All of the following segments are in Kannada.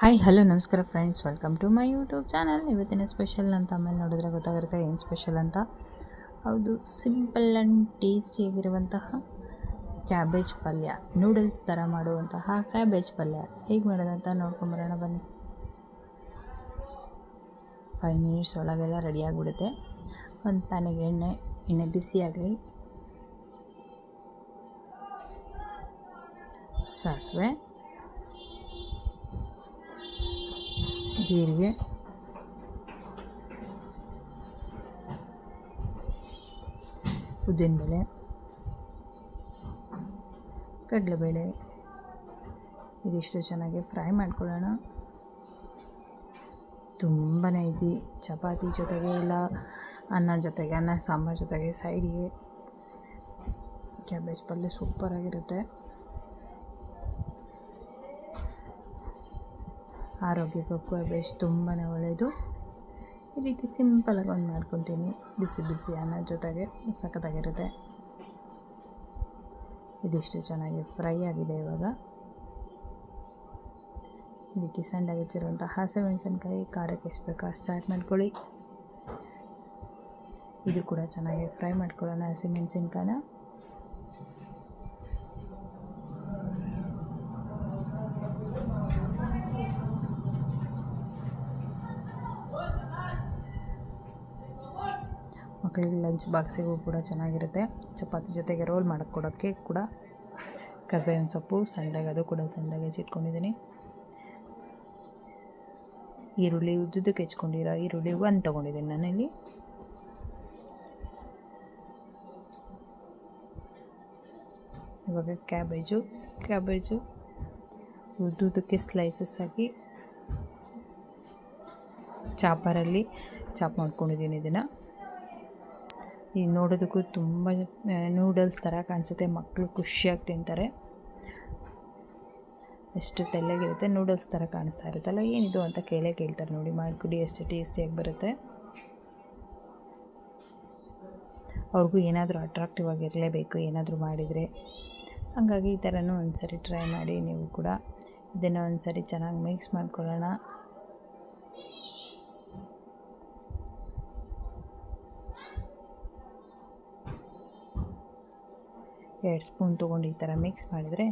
ಹಾಯ್ ಹಲೋ ನಮಸ್ಕಾರ friends, welcome to my YouTube channel. ಇವತ್ತಿನ ಸ್ಪೆಷಲ್ ಅಂತ ಆಮೇಲೆ ನೋಡಿದ್ರೆ ಗೊತ್ತಾಗಿರುತ್ತೆ ಏನು ಸ್ಪೆಷಲ್ ಅಂತ. ಹೌದು, ಸಿಂಪಲ್ ಆ್ಯಂಡ್ ಟೇಸ್ಟಿಯಾಗಿರುವಂತಹ ಕ್ಯಾಬೇಜ್ ಪಲ್ಯ, ನೂಡಲ್ಸ್ ಥರ ಮಾಡುವಂತಹ ಕ್ಯಾಬೇಜ್ ಪಲ್ಯ ಹೇಗೆ ಮಾಡೋದಂತ ನೋಡ್ಕೊಂಬರೋಣ ಬನ್ನಿ. 5 ಮಿನಿಟ್ಸ್ ಒಳಗೆಲ್ಲ ರೆಡಿಯಾಗಿಬಿಡುತ್ತೆ. ಒಂದು ಪ್ಯಾನಿಗೆ ಎಣ್ಣೆ ಬಿಸಿಯಾಗಲಿ, ಸಾಸಿವೆ, ಜೀರಿಗೆ, ಉದ್ದಿನಬೇಳೆ, ಕಡಲೆಬೇಳೆ ಇದಿಷ್ಟು ಚೆನ್ನಾಗಿ ಫ್ರೈ ಮಾಡ್ಕೊಳ್ಳೋಣ. ತುಂಬಾ ಈಜಿ. ಚಪಾತಿ ಜೊತೆಗೆ ಇಲ್ಲ ಅನ್ನ ಜೊತೆಗೆ, ಅನ್ನ ಸಾಂಬಾರು ಜೊತೆಗೆ ಸೈಡಿಗೆ ಕ್ಯಾಬೇಜ್ ಪಲ್ಯ ಸೂಪರಾಗಿರುತ್ತೆ. ಆರೋಗ್ಯಕ್ಕೂ ಕ್ಯಾಬೇಜ್ ತುಂಬಾ ಒಳ್ಳೆಯದು. ಈ ರೀತಿ ಸಿಂಪಲಾಗಿ ಒಂದು ಮಾಡ್ಕೊತೀನಿ. ಬಿಸಿ ಬಿಸಿ ಅನ್ನ ಜೊತೆಗೆ ಸಖತ್ತಾಗಿರುತ್ತೆ. ಇದಿಷ್ಟು ಚೆನ್ನಾಗಿ ಫ್ರೈ ಆಗಿದೆ. ಇವಾಗ ಇದಕ್ಕೆ ಸಣ್ಣಗೆ ಹೆಚ್ಚಿರುವಂಥ ಹಸಿಮೆಣಸಿನ್ಕಾಯಿ, ಖಾರಕ್ಕೆ ಎಷ್ಟು ಬೇಕೋ ಸ್ಟಾರ್ಟ್ ಮಾಡ್ಕೊಳ್ಳಿ. ಇದು ಕೂಡ ಚೆನ್ನಾಗಿ ಫ್ರೈ ಮಾಡ್ಕೊಳ್ಳೋಣ. ಹಸಿಮೆಣಸಿನ್ಕಾಯಿನ ಮಕ್ಕಳಿಗೆ ಲಂಚ್ ಬಾಕ್ಸಿಗೂ ಕೂಡ ಚೆನ್ನಾಗಿರುತ್ತೆ. ಚಪಾತಿ ಜೊತೆಗೆ ರೋಲ್ ಮಾಡೋಕ್ಕೆ ಕೊಡೋಕ್ಕೆ ಕೂಡ ಕರಿಬೇವಿನ ಸೊಪ್ಪು ಸಣ್ಣದಾಗಿ, ಅದು ಕೂಡ ಸಣ್ಣದಾಗಿ ಹೆಚ್ಚಿಟ್ಕೊಂಡಿದ್ದೀನಿ. ಈರುಳ್ಳಿ ಉದ್ದುದಕ್ಕೆ ಹೆಚ್ಕೊಂಡಿರೋ ಈರುಳ್ಳಿ 1 ತೊಗೊಂಡಿದ್ದೀನಿ ನಾನಿಲ್ಲಿ. ಇವಾಗ ಕ್ಯಾಬೇಜು ಉದ್ದುದಕ್ಕೆ ಸ್ಲೈಸಸ್ ಆಗಿ ಚಾಪರಲ್ಲಿ ಚಾಪ್ ಮಾಡ್ಕೊಂಡಿದ್ದೀನಿ. ಇದನ್ನು ಈಗ ನೋಡೋದಕ್ಕೂ ತುಂಬ ನೂಡಲ್ಸ್ ಥರ ಕಾಣಿಸುತ್ತೆ. ಮಕ್ಕಳು ಖುಷಿಯಾಗಿ ತಿಂತಾರೆ. ಎಷ್ಟು ತೆಳ್ಳಗಿರುತ್ತೆ, ನೂಡಲ್ಸ್ ಥರ ಕಾಣಿಸ್ತಾ ಇರುತ್ತಲ್ಲ, ಏನಿದು ಅಂತ ಕೇಳ್ತಾರೆ. ನೋಡಿ, ಮಾಡಿಕೊಡಿ, ಎಷ್ಟು ಟೇಸ್ಟಿಯಾಗಿ ಬರುತ್ತೆ. ಅವ್ರಿಗೂ ಏನಾದರೂ ಅಟ್ರಾಕ್ಟಿವ್ ಆಗಿರಲೇಬೇಕು ಏನಾದರೂ ಮಾಡಿದರೆ. ಹಾಗಾಗಿ ಈ ಥರನೂ ಒಂದು ಸರಿ ಟ್ರೈ ಮಾಡಿ ನೀವು ಕೂಡ. ಇದನ್ನು ಒಂದು ಸರಿ ಚೆನ್ನಾಗಿ ಮಿಕ್ಸ್ ಮಾಡ್ಕೊಳ್ಳೋಣ. ಎರಡು ಸ್ಪೂನ್ ತೊಗೊಂಡು ಈ ಥರ ಮಿಕ್ಸ್ ಮಾಡಿದರೆ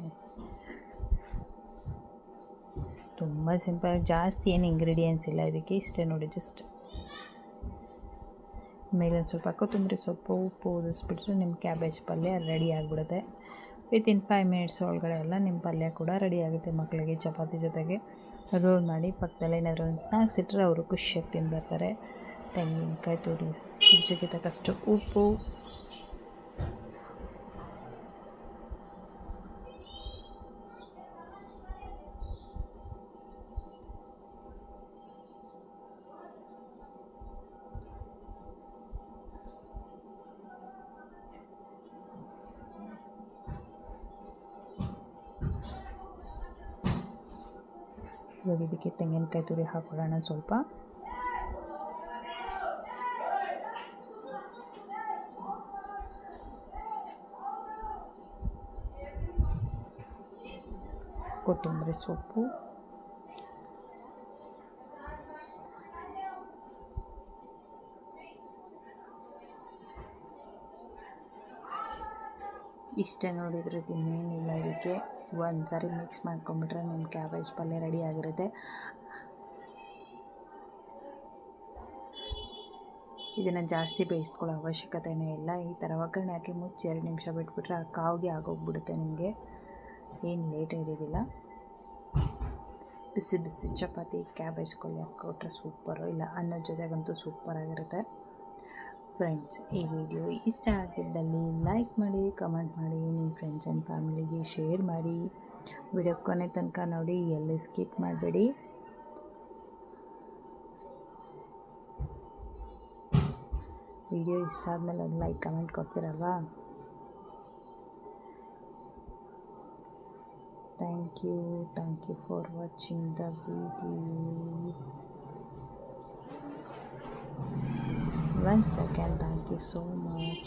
ತುಂಬ ಸಿಂಪಲ್. ಜಾಸ್ತಿ ಏನು ಇಂಗ್ರೀಡಿಯೆಂಟ್ಸ್ ಇಲ್ಲ ಇದಕ್ಕೆ, ಇಷ್ಟೇ ನೋಡಿ. ಜಸ್ಟ್ ಮೇಲೊಂದು ಸ್ವಲ್ಪ ಕೊತ್ತಂಬರಿ ಸೊಪ್ಪು, ಉಪ್ಪು ಉದಿಸ್ಬಿಟ್ರೆ ನಿಮ್ಮ ಕ್ಯಾಬೇಜ್ ಪಲ್ಯ ರೆಡಿ ಆಗಿಬಿಡುತ್ತೆ. ವಿತಿನ್ 5 ಮಿನಿಟ್ಸ್ ಒಳಗಡೆ ಎಲ್ಲ ನಿಮ್ಮ ಪಲ್ಯ ಕೂಡ ರೆಡಿ ಆಗುತ್ತೆ. ಮಕ್ಕಳಿಗೆ ಚಪಾತಿ ಜೊತೆಗೆ ರೋಲ್ ಮಾಡಿ ಪಕ್ಕದಲ್ಲಿ ಏನಾದರೂ ಒಂದು ಸ್ನ್ಯಾಕ್ಸ್ ಇಟ್ಟರೆ ಅವರು ಖುಷಿಯಾಗಿ ತಿಂದುಬರ್ತಾರೆ. ತೆಂಗಿನಕಾಯಿ ತುರಿ, ರುಚಿಗೆ ತಕ್ಕಷ್ಟು ಉಪ್ಪು, ಇವಾಗ ಇದಕ್ಕೆ ತೆಂಗಿನಕಾಯಿ ತುರಿ ಹಾಕೊಳ್ಳೋಣ ಸ್ವಲ್ಪ. ಕೊತ್ತಂಬರಿ ಸೊಪ್ಪು, ಇಷ್ಟೇ ನೋಡಿದ್ರೆ ಇನ್ನೇನಿಲ್ಲ. ಇದಕ್ಕೆ ಒಂದು ಸಾರಿ ಮಿಕ್ಸ್ ಮಾಡ್ಕೊಂಬಿಟ್ರೆ ನಿಮ್ಮ ಕ್ಯಾಬೇಜ್ ಪಲ್ಯ ರೆಡಿ ಆಗಿರುತ್ತೆ. ಇದನ್ನು ಜಾಸ್ತಿ ಬೇಯಿಸ್ಕೊಳ್ಳೋ ಅವಶ್ಯಕತೆಯೇ ಇಲ್ಲ. ಈ ಥರ ಒಗ್ಗರಣೆ ಹಾಕಿ ಮುಚ್ಚಿ 2 ನಿಮಿಷ ಬಿಟ್ಬಿಟ್ರೆ ಆ ಕಾವಿಗೆ ಆಗೋಗ್ಬಿಡುತ್ತೆ. ನಿಮಗೆ ಏನು ಲೇಟ್ ಹಿಡಿಯೋದಿಲ್ಲ. ಬಿಸಿ ಬಿಸಿ ಚಪಾತಿ ಕ್ಯಾಬೇಜ್ ಪಲ್ಯ ಕೊಟ್ಟರೆ ಸೂಪರು, ಇಲ್ಲ ಅನ್ನದ ಜೊತೆಗಂತೂ ಸೂಪರಾಗಿರುತ್ತೆ. ಫ್ರೆಂಡ್ಸ್, ಈ ವಿಡಿಯೋ ಇಷ್ಟ ಆಗಿದ್ದಲ್ಲಿ ಲೈಕ್ ಮಾಡಿ, ಕಮೆಂಟ್ ಮಾಡಿ, ನಿಮ್ಮ ಫ್ರೆಂಡ್ಸ್ ಆ್ಯಂಡ್ ಫ್ಯಾಮಿಲಿಗೆ ಶೇರ್ ಮಾಡಿ. ವಿಡಿಯೋ ಕೊನೆ ತನಕ ನೋಡಿ, ಎಲ್ಲಿ ಸ್ಕಿಪ್ ಮಾಡಬೇಡಿ. ವಿಡಿಯೋ ಇಷ್ಟ ಆದಮೇಲೆ ಒಂದು ಲೈಕ್ ಕಮೆಂಟ್ ಕೊಡ್ತೀರಲ್ವಾ. Thank you for watching the video. Once again, thank you so much.